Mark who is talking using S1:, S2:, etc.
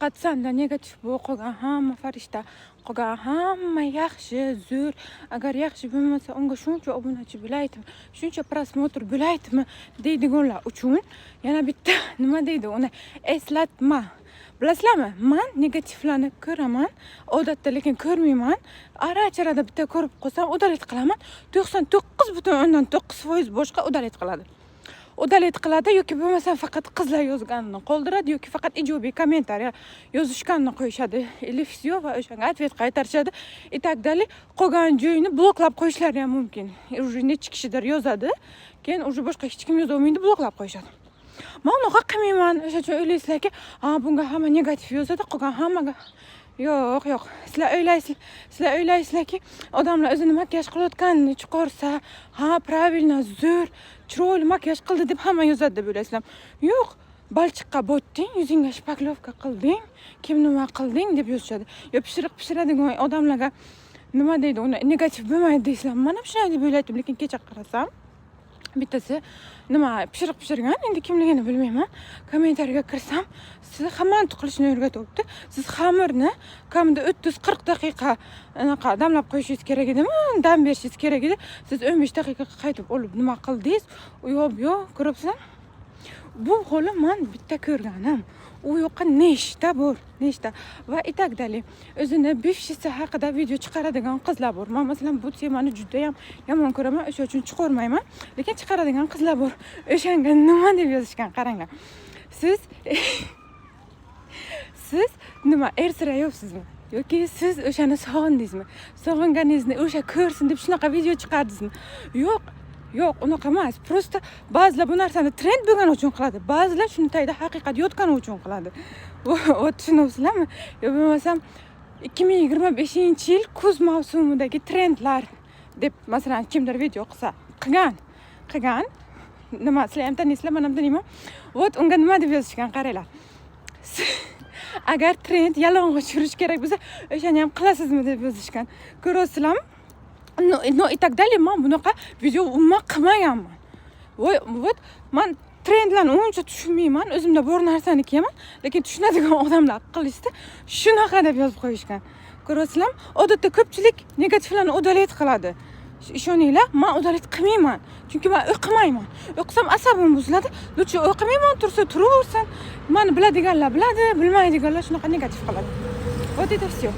S1: faqat sanda negativ bu qolgan hamma farishta, qolgan hamma yaxshi, zo'r. Agar yaxshi bo'lmasa, unga shuncha obunachi bo'laytimi, shuncha prosmotr bo'laytimi deydiganlar uchun yana bitta nima deydi, uni eslatma. Bilasizlarmi? Men negativlarni ko'raman, odatda lekin ko'rmayman. Ara-charada bitta ko'rib qolsam, udalet qilaman. 99.9% boshqa udalet qiladi. Udalet qiladi yoki bo'lmasa faqat qizlar yozganini qoldiradi yoki faqat ijobiy kommentariya yozishganini qo'yishadi. Или всё va o'shanga ответ qaytarishadi. И так далее. Qolgan joyini bloklab qo'yishlari ham mumkin. Уже necha kishidir yozadi. Keyin уже boshqa hech kim yoza olmaydi, bloklab qo'yishadi. Men unaqa qilmayman. O'sha uchun o'ylaysizlarki, bunga hamma negativ yozadi, qolgan hammaga yo'q. Sizlar o'ylaysizlarki, odamlar o'zini makiyaj qilayotganini chiqarsa, правильно, zo'r, chiroyli makiyaj qildi deb hamma yozadi deb o'ylaysizlar. Yo'q, balchiqqa botding, yuzingga shpaklovka qilding, kim nima qilding deb yozishadi. Yo pishiriq pishiradigan odamlarga nima deydi, uni negativ bo'lmaydi deysizlar. Men ham shunday deb o'ylaydim, lekin kecha qarasam, bittasi nima pishiriq pishirgan, endi kimligini bilmayman. Kommentariyaga kirsam, siz hammani qilishni o'rgatyapti. Siz xamirni kamida 30-40 daqiqa anaqa damlab qo'yishingiz kerak edimi? Dam berishingiz kerak edi. Siz 15 daqiqa qaytib olib nima qildingiz? Yo'q, ko'ryapsan? Bu holim men bitta ko'rganim. U yoqqa nechta bor, va и так далее. O'zini bivshisi haqida video chiqaradigan qizlar bor. Men masalan bu temani juda ham yomon ko'raman, o'sha uchun chiqarmayman, lekin chiqaradigan qizlar bor. O'shanga nima deb yozishgan, qaranglar. Siz nima ersirayapsizmi? Yoki siz o'shani sog'indingizmi? Sog'inganingizni o'sha ko'rsin deb shunaqa video chiqardingizmi? Yo'q, unaqa emas. Prosta ba'zilar bu narsani trend bo'lgani uchun qiladi. Ba'zilar shuni tayda haqiqat yotgani uchun qiladi. Tushunyapsizlarmi? Yo bo'lmasam 2025-yil kuz mavsumidagi trendlar deb masalan kimdir video qilsa, qilgan. Nima, sizlar ham taniysizlar, men ham taniyman. Unga nima deb yozishgan, qaranglar. Agar trend yalang'och yurish kerak bo'lsa, o'shani ham qilasizmi deb yozishgan. Ko'rasizlarmi? No и так далее. Men bunaqa video umuman qilmaganman. Men trendlarni uncha tushunmayman. O'zimda bor narsani kiyaman, lekin tushunadigan odamlar qilishdi. Shunaqa deb yozib qo'yishgan. Ko'rasizlarmi? Odatda ko'pchilik negativlarni udalet qiladi. Ishoninglar, men udalet qilmayman. Chunki men o'qimayman. O'qisam asabim buziladi. Lutchi o'qimayman, tursa turaversin. Meni biladiganlar biladi, bilmaydiganlar shunaqa negativ qiladi. Вот это всё.